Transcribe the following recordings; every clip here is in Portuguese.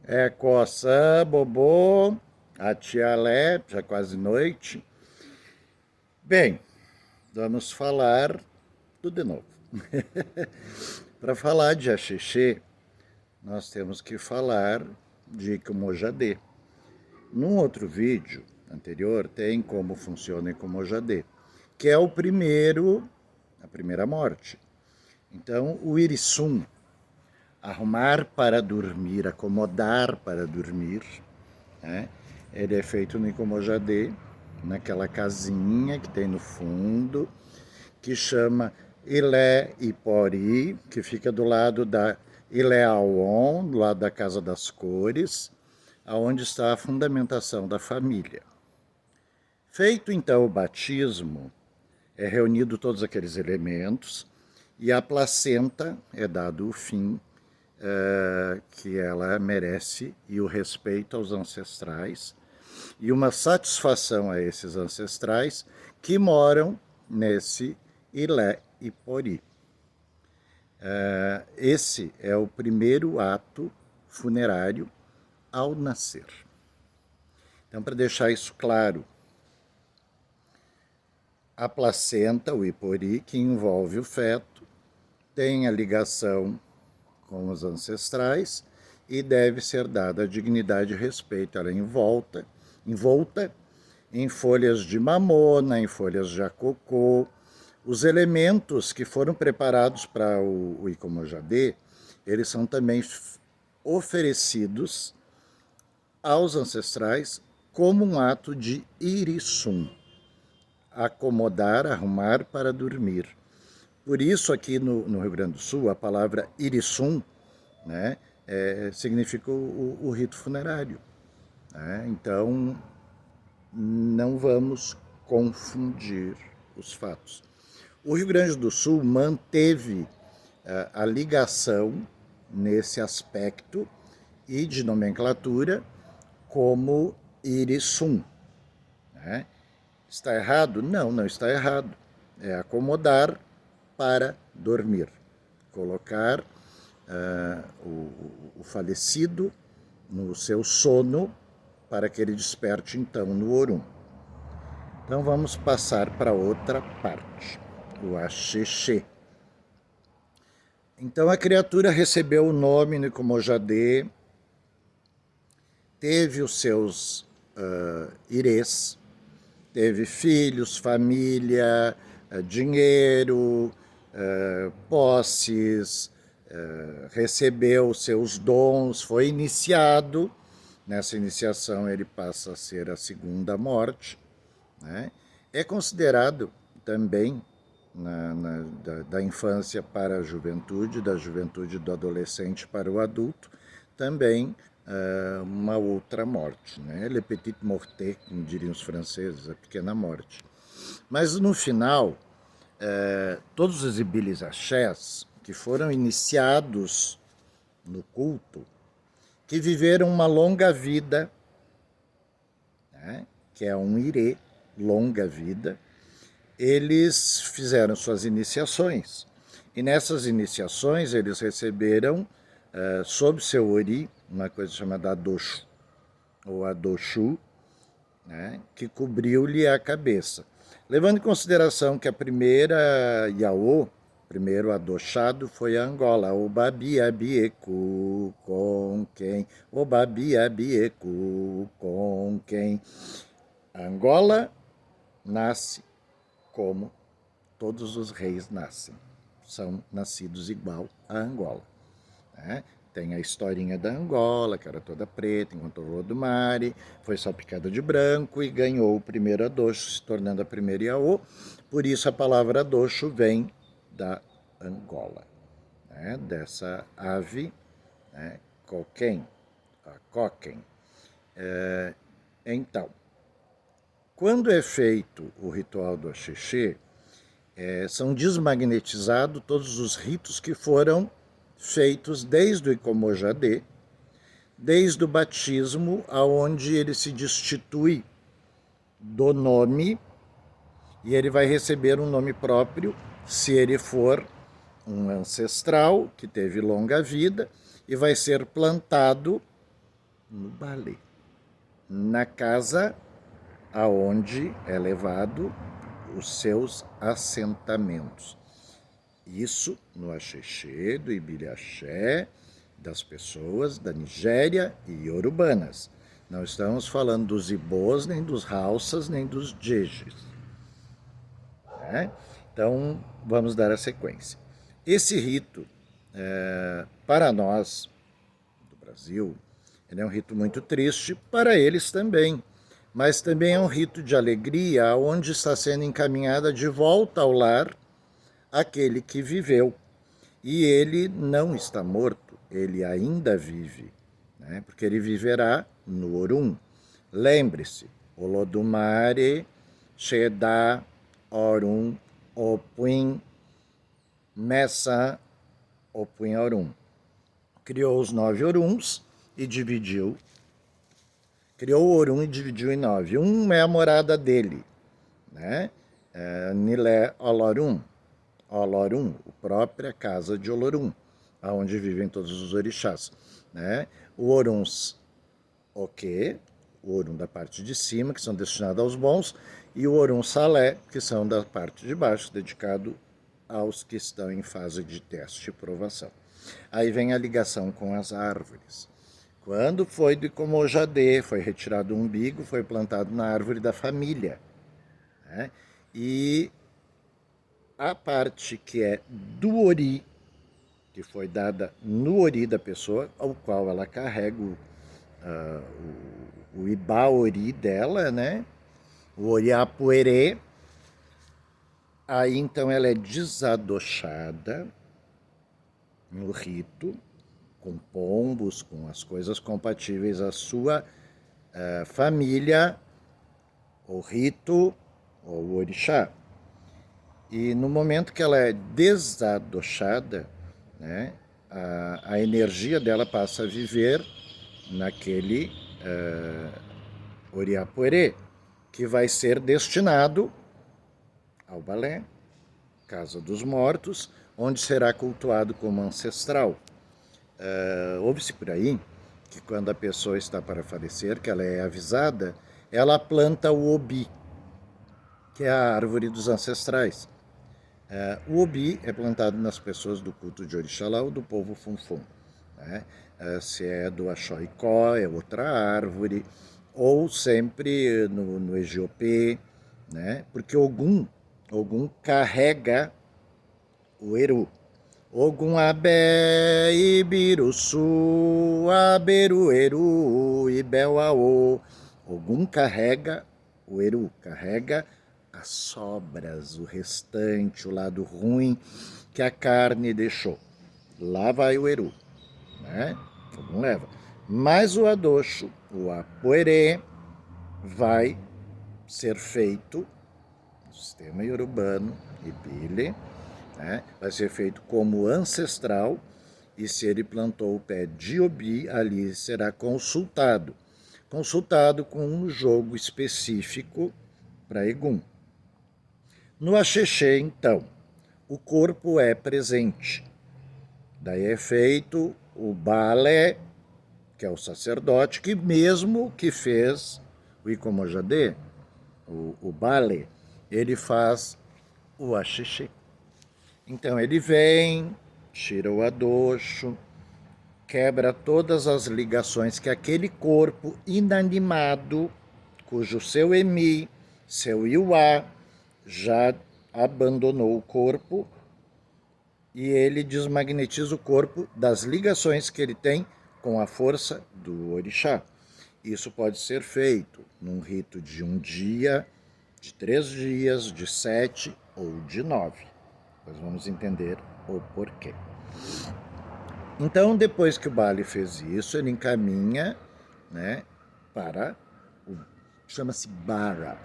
É coça, bobô, a tia Lé, já quase noite. Bem, vamos falar tudo de novo. Para falar de Axixê, nós temos que falar de Icomojadê. Num outro vídeo anterior tem como funciona Icomojadê, que é a primeira morte. Então, o Irissum, arrumar para dormir, acomodar para dormir, né? Ele é feito no Icomojadê, naquela casinha que tem no fundo, que chama Ilé Ipori, que fica do lado da Ilé Aon, do lado da Casa das Cores, aonde está a fundamentação da família. Feito então o batismo, é reunido todos aqueles elementos e a placenta é dado o fim que ela merece e o respeito aos ancestrais e uma satisfação a esses ancestrais que moram nesse Ilé Ipori. Esse é o primeiro ato funerário ao nascer. Então, para deixar isso claro, a placenta, o Ipori, que envolve o feto, tem a ligação com os ancestrais e deve ser dada a dignidade e respeito. Ela é envolta em folhas de mamona, em folhas de acocô. Os elementos que foram preparados para o Icomojadê, eles são também oferecidos aos ancestrais como um ato de irissum, acomodar, arrumar para dormir. Por isso aqui no Rio Grande do Sul, a palavra irissum, né, significa o rito funerário. Né? Então, não vamos confundir os fatos. O Rio Grande do Sul manteve a ligação nesse aspecto e de nomenclatura como irissum. Né? Está errado? Não, não está errado. É acomodar para dormir. Colocar o falecido no seu sono para que ele desperte então no Orum. Então vamos passar para outra parte, o Axixê. Então a criatura recebeu o nome no Icomojadê, teve os seus irês, teve filhos, família, dinheiro, posses, recebeu seus dons, foi iniciado. Nessa iniciação ele passa a ser a segunda morte. Né? É considerado também da infância para a juventude, da juventude do adolescente para o adulto, também uma outra morte, né? Le petit morte, como diriam os franceses, a pequena morte. Mas no final, todos os ibilis axés que foram iniciados no culto, que viveram uma longa vida, né? Que é um irê, longa vida, eles fizeram suas iniciações. E nessas iniciações eles receberam, sob seu ori, uma coisa chamada adoshu, ou adoshu, né, que cobriu-lhe a cabeça. Levando em consideração que a primeira Yaô, primeiro adochado, foi a Angola, o Babiabieku com quem, o Babiabieku com quem. A Angola nasce como todos os reis nascem, são nascidos igual a Angola. Né? Tem a historinha da Angola, que era toda preta, encontrou o Lodumare, foi salpicada de branco e ganhou o primeiro adocho, se tornando a primeira Iaô. Por isso a palavra adocho vem da Angola, né? Dessa ave, né? Coquém, a coquém. Então, quando é feito o ritual do Axixê, são desmagnetizados todos os ritos que foram feitos desde o Icomojadê, desde o batismo, aonde ele se destitui do nome e ele vai receber um nome próprio se ele for um ancestral que teve longa vida e vai ser plantado no Bale, na casa aonde é levado os seus assentamentos. Isso no Axexê, do Ibiriaxé, das pessoas da Nigéria e Yorubanas. Não estamos falando dos Ibôs, nem dos Hausas, nem dos Jejes. Né? Então, vamos dar a sequência. Esse rito, para nós do Brasil, ele é um rito muito triste, para eles também. Mas também é um rito de alegria, onde está sendo encaminhada de volta ao lar aquele que viveu. E ele não está morto, ele ainda vive, né? Porque ele viverá no Orum. Lembre-se, Olodumare, Sheda, Orum, Opuin, Messa, Opuin Orum. Criou os 9 Oruns e dividiu. Criou o Orum e dividiu em 9. Um é a morada dele, né? Nilé Olorum. Olorum, a própria casa de Olorum, onde vivem todos os orixás. Né? O Oruns Oque, o Orum da parte de cima, que são destinados aos bons, e o Orum Salé, que são da parte de baixo, dedicado aos que estão em fase de teste e provação. Aí vem a ligação com as árvores. Quando foi do Icomojadê, foi retirado o umbigo, foi plantado na árvore da família. Né? E a parte que é do ori, que foi dada no ori da pessoa, ao qual ela carrega o iba-ori dela, né? O oriapuerê. Aí então ela é desadochada no rito, com pombos, com as coisas compatíveis à sua família, o rito ou o orixá. E no momento que ela é desadochada, né, a energia dela passa a viver naquele Oriapuerê, que vai ser destinado ao Balé, Casa dos Mortos, onde será cultuado como ancestral. Ouve-se por aí que quando a pessoa está para falecer, que ela é avisada, ela planta o obi, que é a árvore dos ancestrais. O obi é plantado nas pessoas do culto de Orixalá ou do povo Funfun. Né? Se é do Axóicó, é outra árvore, ou sempre no Egiopê, né? Porque Ogum carrega o Eru. Ogum abé, Ibiruçu, Aberu Eru, Ibel-aô. Ogum carrega o Eru, carrega as sobras, o restante, o lado ruim que a carne deixou. Lá vai o Eru, né? Ogum leva. Mas o adocho, o apoerê, vai ser feito no sistema iorubano, Ibile, né? Vai ser feito como ancestral, e se ele plantou o pé de obi, ali será consultado. Consultado com um jogo específico para Egum. No Axexê, então, o corpo é presente. Daí é feito o balé, que é o sacerdote, que mesmo que fez o Icomojadê, o balé, ele faz o Axexê. Então ele vem, tira o adocho, quebra todas as ligações que aquele corpo inanimado, cujo seu Emi, seu Iuá, já abandonou o corpo, e ele desmagnetiza o corpo das ligações que ele tem com a força do orixá. Isso pode ser feito num rito de 1 dia, de 3 dias, de 7 ou de 9. Nós vamos entender o porquê. Então, depois que o Bali fez isso, ele encaminha, né, para o chama-se Bara.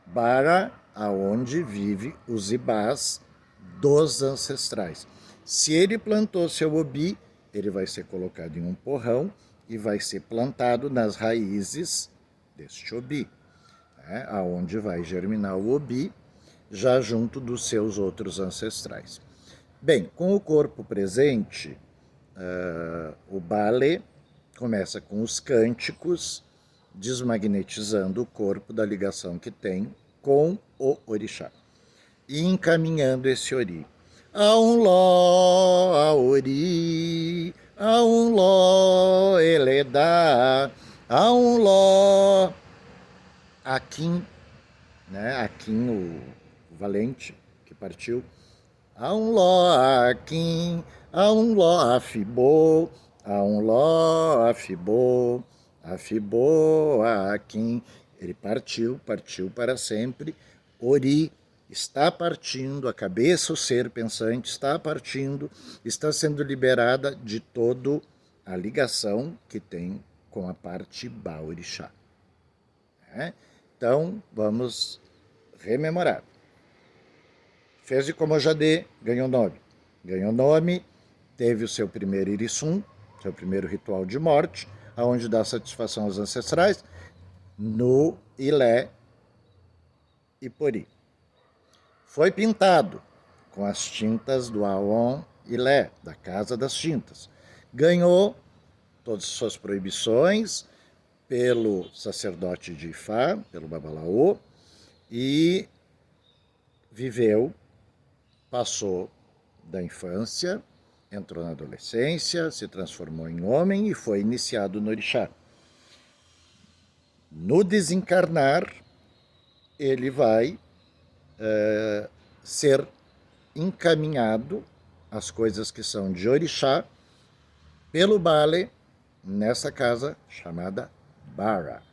Bara, aonde vive os ibás dos ancestrais. Se ele plantou seu obi, ele vai ser colocado em um porrão e vai ser plantado nas raízes deste obi, né, aonde vai germinar o obi, já junto dos seus outros ancestrais. Bem, com o corpo presente, o Bale Começa com os cânticos, desmagnetizando o corpo da ligação que tem com o orixá. E encaminhando esse ori. Aum Ló, Aori, Aum Ló, Eledá, Aum Ló, Akin, né? Akin, o valente que partiu. Aum Ló, Akin, Aum Ló, Afibô, Aum Ló, Afibô, Afibô, Akin. Ele partiu para sempre. Ori está partindo, a cabeça, o ser pensante está partindo, está sendo liberada de toda a ligação que tem com a parte Baorixá. Então, vamos rememorar. Fez de Comojadê, ganhou nome. Ganhou nome, teve o seu primeiro Irissum, seu primeiro ritual de morte, aonde dá satisfação aos ancestrais, no Ilé Ipori. Foi pintado com as tintas do Aon Ilé, da Casa das Tintas. Ganhou todas as suas proibições pelo sacerdote de Ifá, pelo Babalaô, e viveu, passou da infância, entrou na adolescência, se transformou em homem e foi iniciado no orixá. No desencarnar, ele vai ser encaminhado às coisas que são de orixá pelo Bale nessa casa chamada Bara,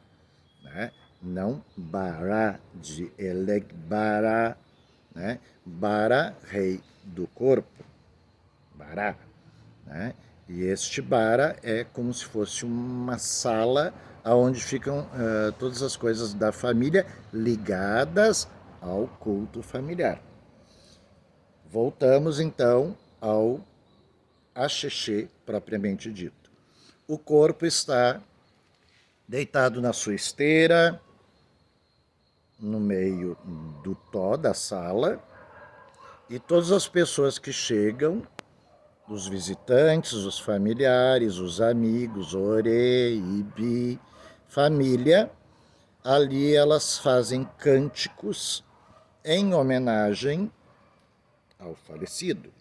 né? Não Bara de Elegbara, né? Bara, rei do corpo, Bara, né? E este Bara é como se fosse uma sala onde ficam todas as coisas da família ligadas ao culto familiar. Voltamos então ao Axexê propriamente dito. O corpo está deitado na sua esteira, no meio do tó da sala, e todas as pessoas que chegam, os visitantes, os familiares, os amigos, ore, ibi, família, ali elas fazem cânticos em homenagem ao falecido.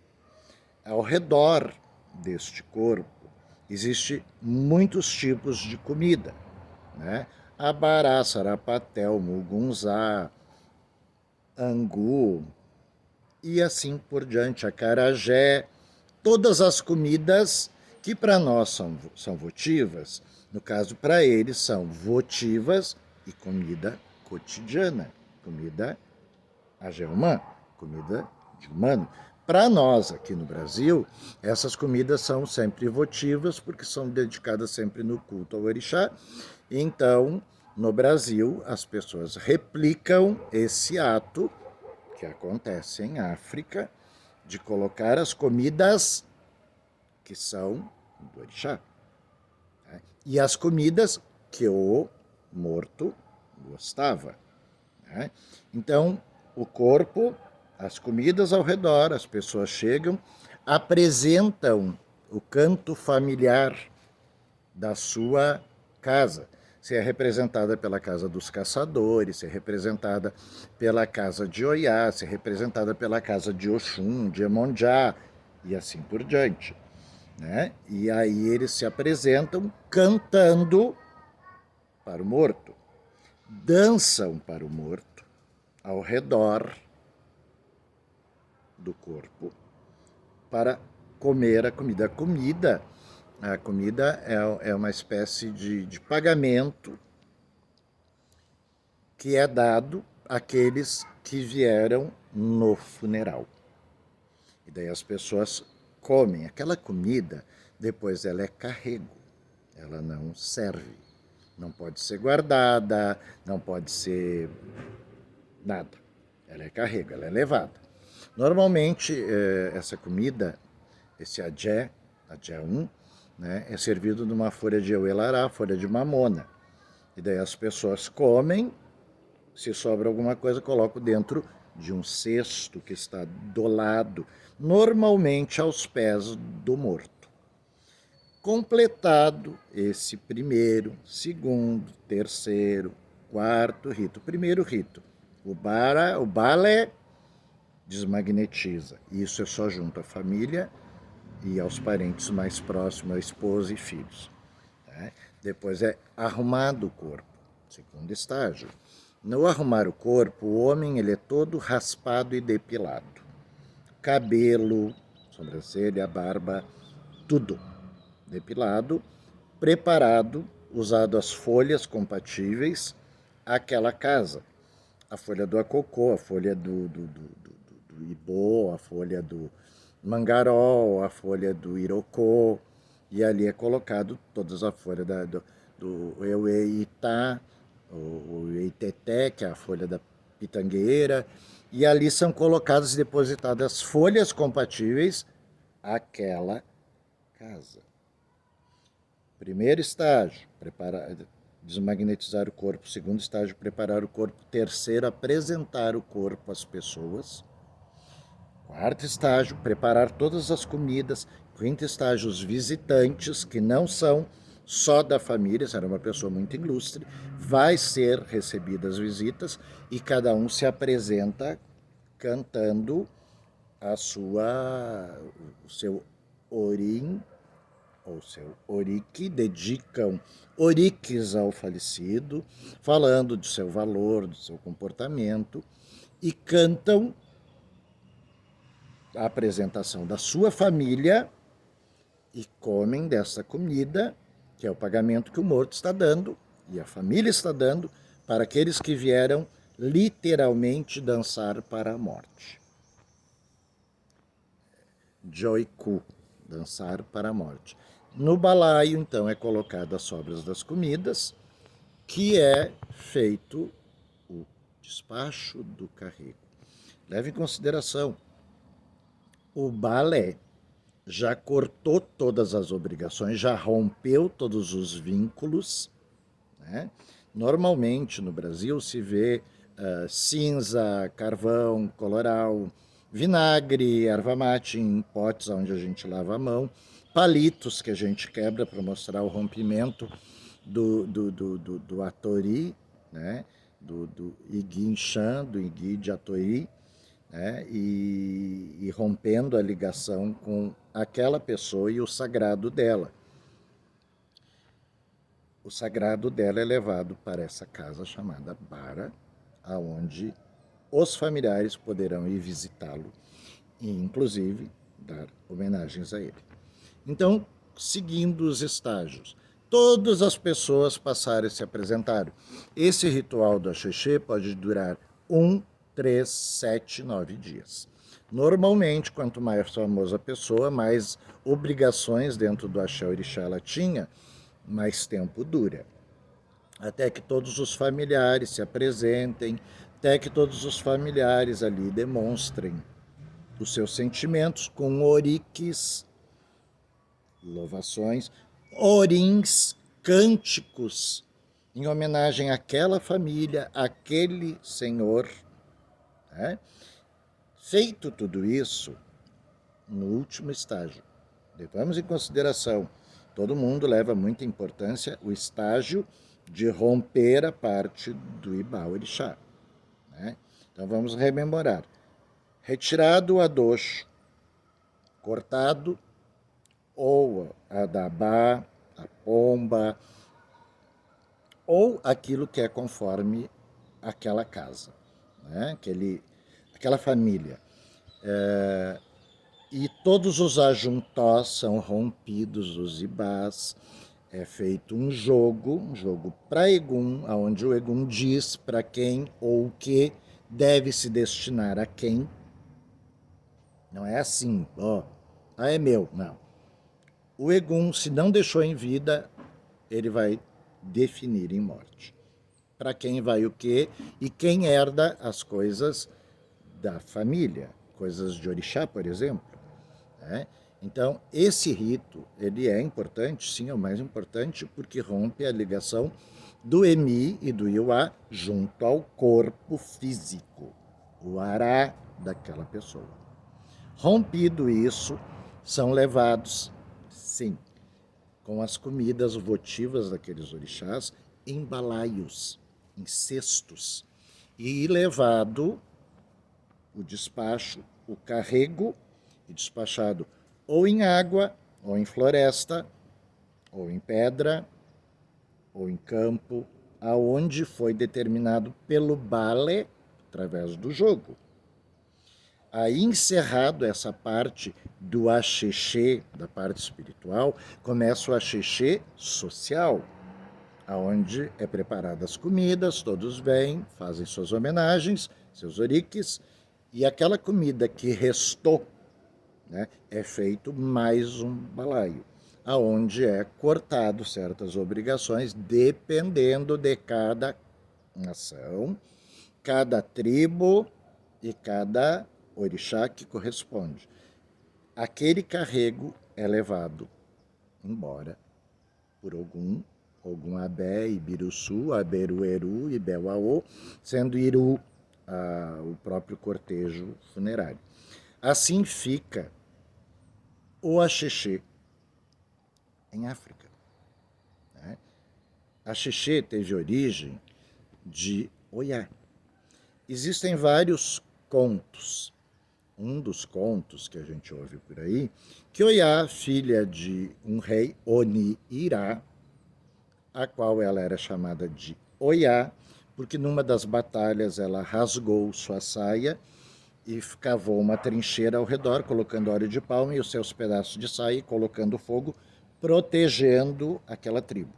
Ao redor deste corpo existem muitos tipos de comida, né? Abará, sarapatel, mugunzá, angu e assim por diante, acarajé, todas as comidas que para nós são votivas, no caso para eles são votivas e comida cotidiana, comida agé-humã, comida de humano. Para nós aqui no Brasil, essas comidas são sempre votivas porque são dedicadas sempre no culto ao orixá. Então, no Brasil, as pessoas replicam esse ato que acontece em África de colocar as comidas que são do orixá, né? E as comidas que o morto gostava, né? Então, o corpo, as comidas ao redor, as pessoas chegam, apresentam o canto familiar da sua casa. Se é representada pela casa dos caçadores, se é representada pela casa de Oiá, se é representada pela casa de Oxum, de Emonjá, e assim por diante, né? E aí eles se apresentam cantando para o morto, dançam para o morto, ao redor do corpo, para comer a comida. A comida é uma espécie de pagamento que é dado àqueles que vieram no funeral. E daí as pessoas comem aquela comida, depois ela é carrego, ela não serve, não pode ser guardada, não pode ser nada, ela é carrego, ela é levada. Normalmente essa comida, esse adjé 1, né, é servido numa folha de euelará, folha de mamona, e daí as pessoas comem, se sobra alguma coisa, colocam dentro de um cesto que está do lado, normalmente aos pés do morto. Completado esse primeiro, segundo, terceiro, quarto rito. Primeiro rito, o balé desmagnetiza. Isso é só junto à família e aos parentes mais próximos, a esposa e filhos. Né? Depois é arrumado o corpo, segundo estágio. No arrumar o corpo, o homem ele é todo raspado e depilado. Cabelo, sobrancelha, barba, tudo depilado, preparado, usado as folhas compatíveis àquela casa. A folha do acocô, a folha do ibô, a folha do mangarol, a folha do irocô, e ali é colocado todas as folhas do eueitá, o eiteté, que é a folha da pitangueira, e ali são colocadas e depositadas folhas compatíveis àquela casa. Primeiro estágio, desmagnetizar o corpo. Segundo estágio, preparar o corpo. Terceiro, apresentar o corpo às pessoas. Quarto estágio, preparar todas as comidas. Quinto estágio, os visitantes, que não são só da família, se era uma pessoa muito ilustre, vai ser recebida as visitas e cada um se apresenta cantando o seu orim ou seu orique, dedicam oriques ao falecido, falando do seu valor, do seu comportamento, e cantam a apresentação da sua família e comem dessa comida, que é o pagamento que o morto está dando, e a família está dando, para aqueles que vieram literalmente dançar para a morte. Joiku, dançar para a morte. No balaio, então, é colocado as sobras das comidas, que é feito o despacho do carrego. Leve em consideração, o balé já cortou todas as obrigações, já rompeu todos os vínculos. Né? Normalmente, no Brasil, se vê cinza, carvão, coloral, vinagre, erva mate em potes onde a gente lava a mão, palitos que a gente quebra para mostrar o rompimento do atori, né? do iguin-chan, do igui de atori, né? e rompendo a ligação com aquela pessoa e o sagrado dela. O sagrado dela é levado para essa casa chamada Bara, aonde os familiares poderão ir visitá-lo e, inclusive, dar homenagens a ele. Então, seguindo os estágios, todas as pessoas passaram a se apresentar. Esse ritual do axixê pode durar 1, 3, 7, 9 dias. Normalmente, quanto mais famosa a pessoa, mais obrigações dentro do axé orixá ela tinha, mais tempo dura. Até que todos os familiares se apresentem, até que todos os familiares ali demonstrem os seus sentimentos com oriques, louvações, orins, cânticos, em homenagem àquela família, àquele senhor. Né? Feito tudo isso, no último estágio, levamos em consideração, todo mundo leva muita importância o estágio de romper a parte do Ibá Orixá. Né? Então vamos rememorar. Retirado o adocho, cortado ou a dabá, a pomba, ou aquilo que é conforme aquela casa, né? Aquela família. E todos os ajuntós são rompidos, os ibás. É feito um jogo para Egum, onde o Egum diz para quem ou o que deve se destinar a quem. Não é assim, é meu, não. O Egum, se não deixou em vida, ele vai definir em morte. Para quem vai o quê e quem herda as coisas da família, coisas de orixá, por exemplo. Né? Então, esse rito, ele é importante, sim, é o mais importante, porque rompe a ligação do Emi e do Iuá junto ao corpo físico, o ará daquela pessoa. Rompido isso, são levados, sim, com as comidas votivas daqueles orixás em balaios, em cestos, e levado o despacho, o carrego, e despachado ou em água, ou em floresta, ou em pedra, ou em campo, aonde foi determinado pelo Bale, através do jogo. Aí, encerrado essa parte do axixê, da parte espiritual, começa o axixê social, aonde é preparadas as comidas, todos vêm, fazem suas homenagens, seus oriques, e aquela comida que restou, né, é feito mais um balaio, aonde é cortado certas obrigações, dependendo de cada nação, cada tribo e cada orixá que corresponde. Aquele carrego é levado embora por Ogum Abé, Ibiruçu, Aberueru e Belauô, sendo Iru o próprio cortejo funerário. Assim fica o axixê em África. Né? Axixê teve origem de Oiá. Existem vários contos. Um dos contos que a gente ouve por aí, que Oiá, filha de um rei, Oni-Irá, a qual ela era chamada de Oiá, porque numa das batalhas ela rasgou sua saia e cavou uma trincheira ao redor, colocando óleo de palma e os seus pedaços de saia, colocando fogo, protegendo aquela tribo.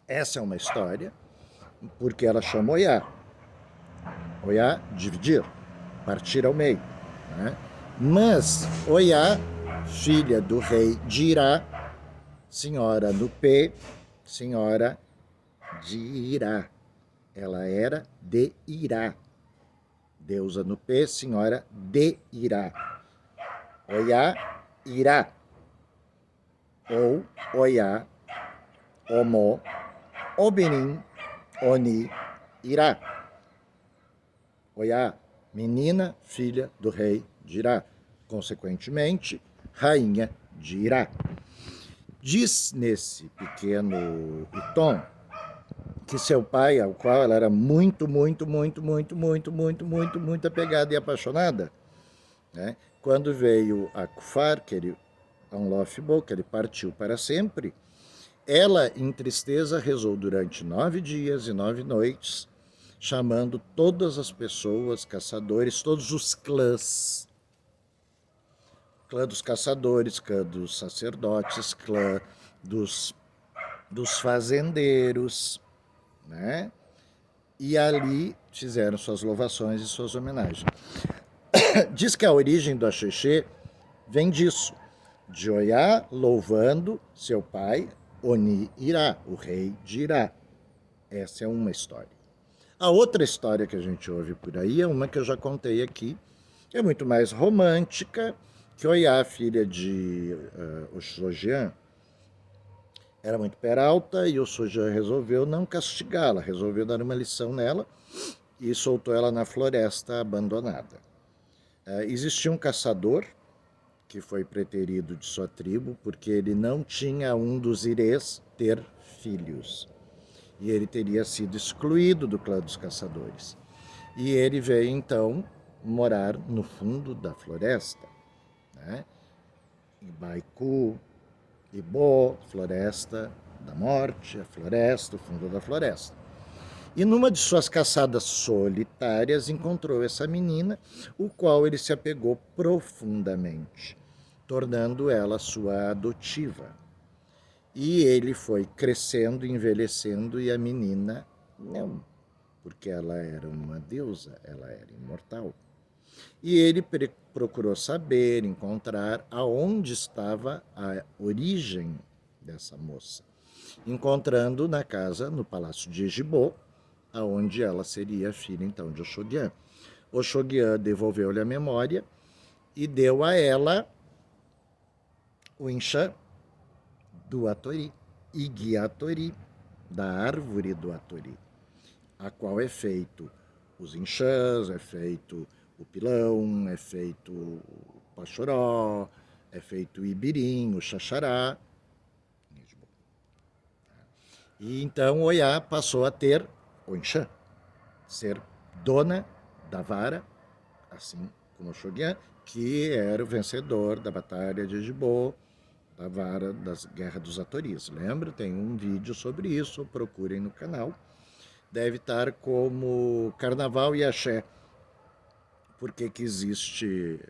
Essa é uma história, porque ela chama Oiá. Oiá, dividir, partir ao meio. Né? Mas Oiá, filha do rei de Irá, senhora Nupê, senhora de Irá. Ela era de Irá. Deusa Nupê, senhora de Irá. Oiá, Irá. Ou Oiá, Omo, Obenin, Oni, Irá. Oiá, menina, filha do rei de Irá. Consequentemente, rainha de Irá. Diz nesse pequeno Iton que seu pai, ao qual ela era muito apegada e apaixonada, né? Quando veio a Kufar, que ele, Unlawful, que ele partiu para sempre, ela, em tristeza, rezou durante 9 dias e 9 noites, chamando todas as pessoas, caçadores, todos os clãs. Clã dos caçadores, clã dos sacerdotes, clã dos fazendeiros, né? E ali fizeram suas louvações e suas homenagens. Diz que a origem do axixê vem disso, de Oiá louvando seu pai, Oni-Irá, o rei de Irá. Essa é uma história. A outra história que a gente ouve por aí é uma que eu já contei aqui, que é muito mais romântica, que Oiá, filha de Oxojian, era muito peralta e o Oxojian resolveu não castigá-la, resolveu dar uma lição nela e soltou ela na floresta abandonada. Existia um caçador que foi preterido de sua tribo porque ele não tinha um dos irês ter filhos. E ele teria sido excluído do clã dos caçadores. E ele veio então morar no fundo da floresta, né? Ibaiku, Ibô, floresta da morte, a floresta, o fundo da floresta. E numa de suas caçadas solitárias encontrou essa menina, o qual ele se apegou profundamente, tornando ela sua adotiva. E ele foi crescendo, envelhecendo, e a menina não, porque ela era uma deusa, ela era imortal. E ele procurou saber, encontrar aonde estava a origem dessa moça. Encontrando na casa, no palácio de Ejibô, aonde ela seria filha então de Oxoguian. Oxoguian devolveu-lhe a memória e deu a ela o enxã do Atori, Igi-Atori, da árvore do Atori, a qual é feito os enxãs, é feito o pilão, é feito o pachoró, é feito o ibirim, o xaxará, E então Oiá passou a ter Oinxã, ser dona da vara, assim como Oxoguian, que era o vencedor da Batalha de Ejibô, da vara das Guerras dos Atoris. Lembra? Tem um vídeo sobre isso, procurem no canal. Deve estar como Carnaval e Axé, porque que existe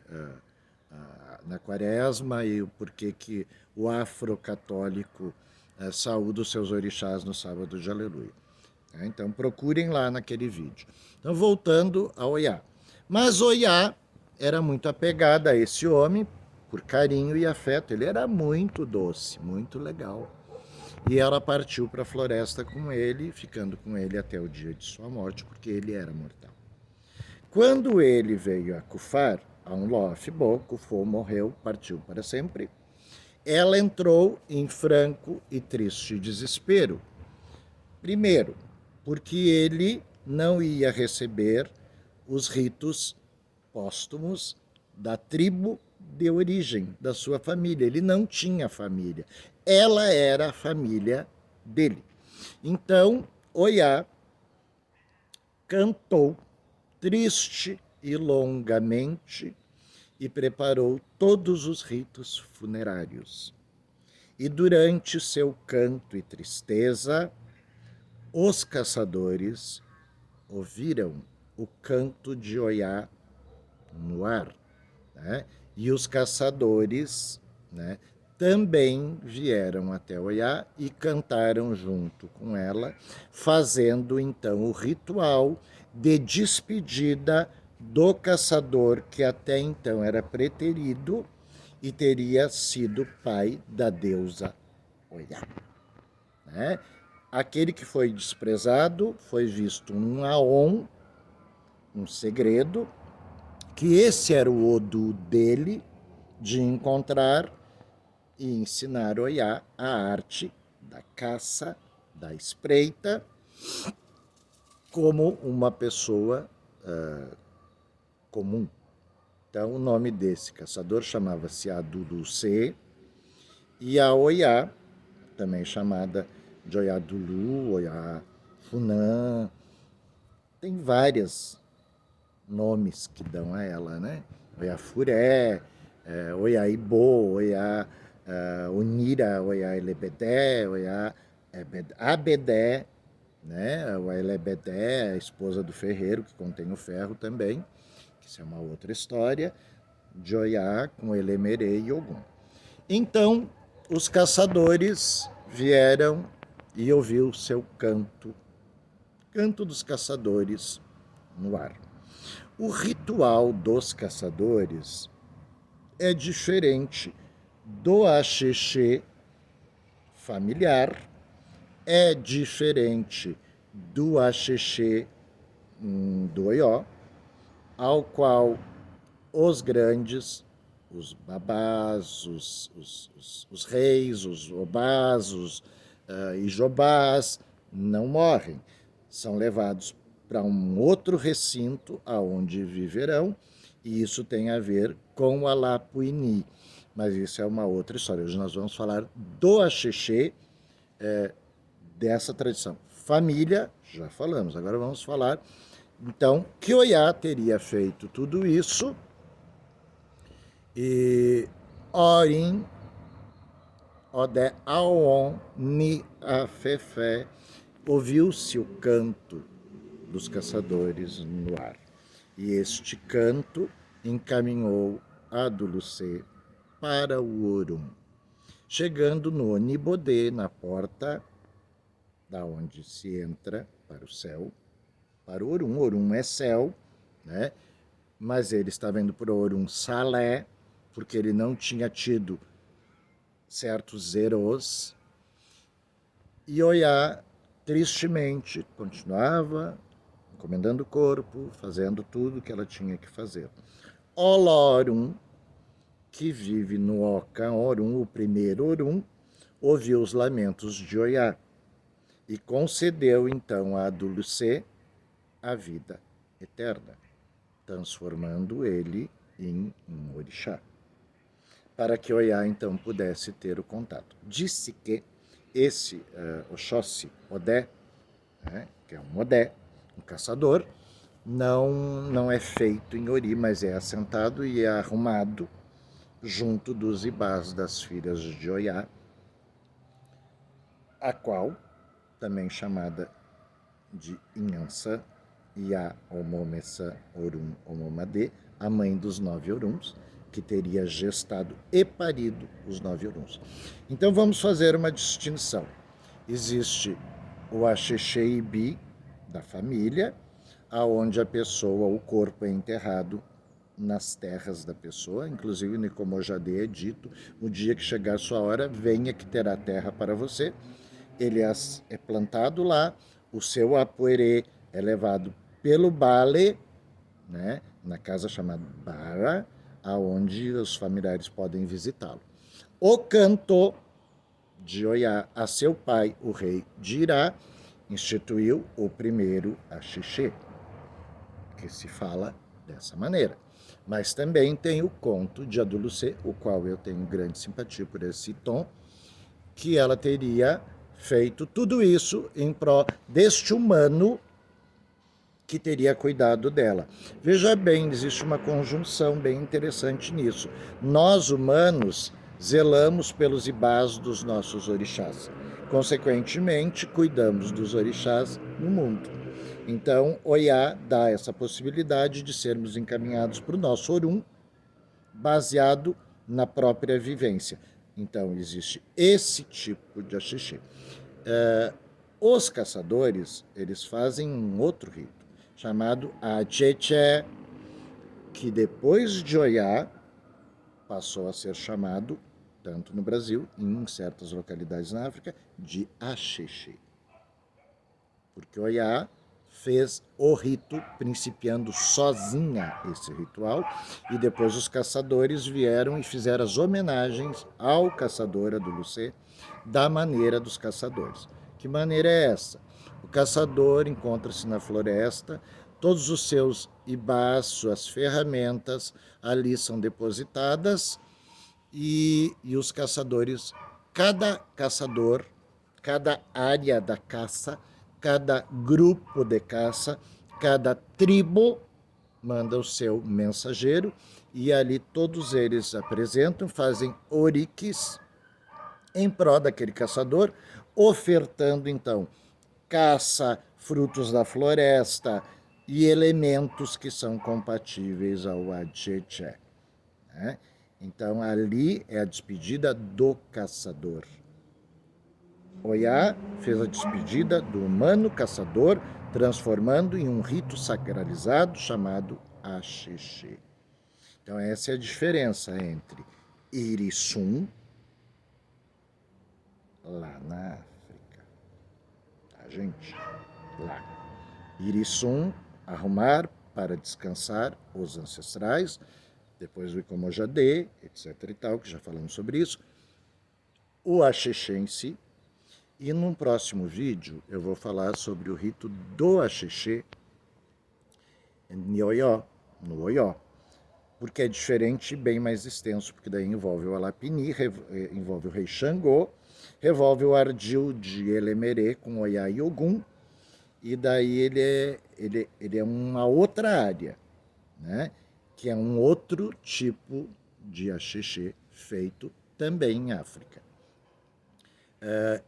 na quaresma e o porquê que o afrocatólico saúda os seus orixás no sábado de aleluia. Então procurem lá naquele vídeo. Então voltando a Oiá. Mas Oiá era muito apegada a esse homem por carinho e afeto. Ele era muito doce, muito legal. E ela partiu para a floresta com ele, ficando com ele até o dia de sua morte, porque ele era mortal. Quando ele veio a Cufar, a um Lof-Bo, Cufô morreu, partiu para sempre, ela entrou em franco e triste desespero. Primeiro, porque ele não ia receber os ritos póstumos da tribo de origem da sua família. Ele não tinha família. Ela era a família dele. Então, Oiá cantou triste e longamente e preparou todos os ritos funerários. E durante seu canto e tristeza, os caçadores ouviram o canto de Oiá no ar, né? E os caçadores, né, também vieram até Oiá e cantaram junto com ela, fazendo então o ritual de despedida do caçador que até então era preterido e teria sido pai da deusa Oiá, né? Aquele que foi desprezado foi visto um aon, um segredo, que esse era o Odu dele, de encontrar e ensinar Oiá a arte da caça, da espreita, como uma pessoa comum. Então, o nome desse caçador chamava-se Adulucê, e a Oiá, também chamada de Oiá-Dulu, Oiá-Funã, tem vários nomes que dão a ela, né? Oiá-Furé, Oiá-Ibô, Oiá-Unira, Oiá-Elebedé, Oiá-Abedé, né? Oiá-Elebedé, a esposa do ferreiro, que contém o ferro também, que isso é uma outra história, de Oiá com Elemerê e Ogum. Então, os caçadores vieram e ouviu seu canto, canto dos caçadores no ar. O ritual dos caçadores é diferente do axixê familiar, é diferente do axixê do Oió, ao qual os grandes, os babás, os reis, os obás, os ijobás, não morrem. São levados para um outro recinto aonde viverão, e isso tem a ver com a Lapuini. Mas isso é uma outra história. Hoje nós vamos falar do axixê, dessa tradição. Família, já falamos. Agora vamos falar, então, que Oiá teria feito tudo isso e Orin, Ode Aon, Ni Afefé, ouviu-se o canto dos caçadores no ar. E este canto encaminhou Adulucê para o Orum, chegando no Onibodê, na porta da onde se entra para o céu, para o Orum. Orum é céu, né? Mas ele estava indo para o Orum Salé, porque ele não tinha tido certos zeros. E Oiá, tristemente, continuava encomendando o corpo, fazendo tudo que ela tinha que fazer. Olorum, que vive no Oca Orum, o primeiro Orum, ouviu os lamentos de Oiá e concedeu então a Adulucê a vida eterna, transformando ele em um orixá, para que Oiá então pudesse ter o contato. Disse que esse Oxóssi Odé, né, que é um Odé, um caçador, não é feito em Ori, mas é assentado e é arrumado junto dos ibás das filhas de Oiá, a qual, também chamada de Inhansã, Iá Omomessa Orum Omomadê, a mãe dos 9 Oruns, que teria gestado e parido os 9 Oruns. Então vamos fazer uma distinção. Existe o Axexeibi da família, aonde a pessoa, o corpo é enterrado nas terras da pessoa, inclusive no Icomojadê é dito, no dia que chegar a sua hora, venha que terá terra para você. Ele é plantado lá, o seu apoerê é levado pelo Bale, né, na casa chamada Bara, aonde os familiares podem visitá-lo. O canto de Oiá a seu pai, o rei de Irá, instituiu o primeiro Axixê, que se fala dessa maneira. Mas também tem o conto de Adulucê, o qual eu tenho grande simpatia por esse tom, que ela teria feito tudo isso em prol deste humano que teria cuidado dela. Veja bem, existe uma conjunção bem interessante nisso. Nós, humanos, zelamos pelos ibás dos nossos orixás. Consequentemente, cuidamos dos orixás no mundo. Então, Oiá dá essa possibilidade de sermos encaminhados para o nosso Orum, baseado na própria vivência. Então, existe esse tipo de axixê. Os caçadores, eles fazem um outro rito, chamado Acheche, que depois de Oiá, passou a ser chamado, tanto no Brasil e em certas localidades na África, de Axixê. Porque Oiá fez o rito, principiando sozinha esse ritual, e depois os caçadores vieram e fizeram as homenagens ao caçador Adulucê, da maneira dos caçadores. Que maneira é essa? O caçador encontra-se na floresta, todos os seus ibás, suas ferramentas ali são depositadas, e os caçadores, cada caçador, cada área da caça, cada grupo de caça, cada tribo manda o seu mensageiro, e ali todos eles apresentam, fazem oriques em prol daquele caçador, ofertando então caça, frutos da floresta e elementos que são compatíveis ao Adcheche, né? Então ali é a despedida do caçador. Oiá fez a despedida do humano caçador, transformando em um rito sacralizado chamado Axixê. Então essa é a diferença entre Irissum, lá na África, tá, gente? Lá. Irissum, arrumar para descansar os ancestrais, depois o Icomojadê, etc e tal, que já falamos sobre isso. O Axixê em si. E num próximo vídeo eu vou falar sobre o rito do Axixê no Oió, porque é diferente e bem mais extenso, porque daí envolve o Alapini, envolve o rei Xangô, envolve o ardil de Elemerê com Oiá e Ogum, e daí ele é uma outra área, né? Que é um outro tipo de Axixê feito também em África.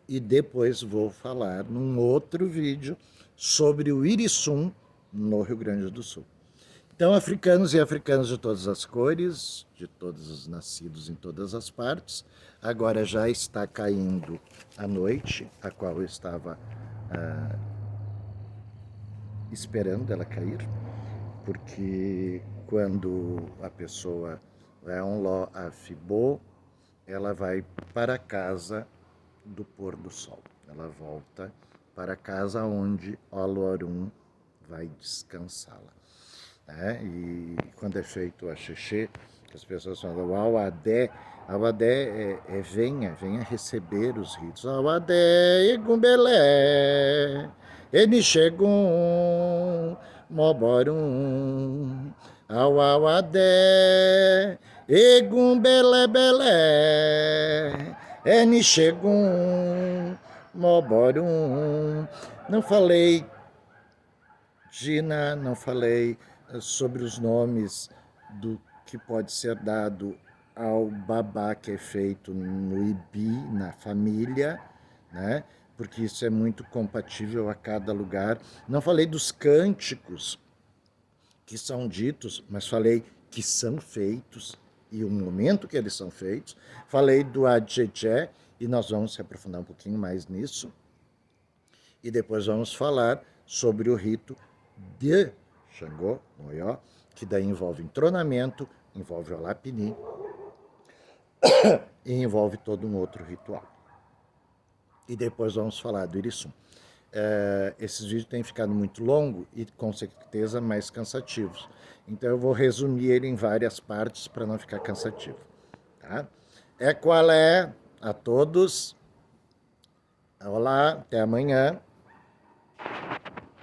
E depois vou falar num outro vídeo sobre o Irissum no Rio Grande do Sul. Então, africanos e africanos de todas as cores, de todos os nascidos em todas as partes, agora já está caindo a noite, a qual eu estava esperando ela cair, porque quando a pessoa vai a um ló afibô, ela vai para casa do pôr do sol. Ela volta para casa onde Olorum vai descansá-la. E quando é feito o Axixê, as pessoas falam, o Awadé venha receber os ritos. Awadé, Egumbelé, Enixegum, Moborum, Awadé, Egumbelé, Belé, Nishegum, Moborum. Não falei, Gina, não falei sobre os nomes do que pode ser dado ao babá que é feito no Ibi, na família, né? Porque isso é muito compatível a cada lugar. Não falei dos cânticos que são ditos, mas falei que são feitos e o momento que eles são feitos. Falei do Adjejé e nós vamos se aprofundar um pouquinho mais nisso. E depois vamos falar sobre o rito de Xangô, Moió, que daí envolve entronamento, envolve o Lapini e envolve todo um outro ritual. E depois vamos falar do Irissum. Esses vídeos têm ficado muito longos e com certeza mais cansativos. Então eu vou resumir ele em várias partes para não ficar cansativo. Tá? Qual é a todos. Olá, até amanhã.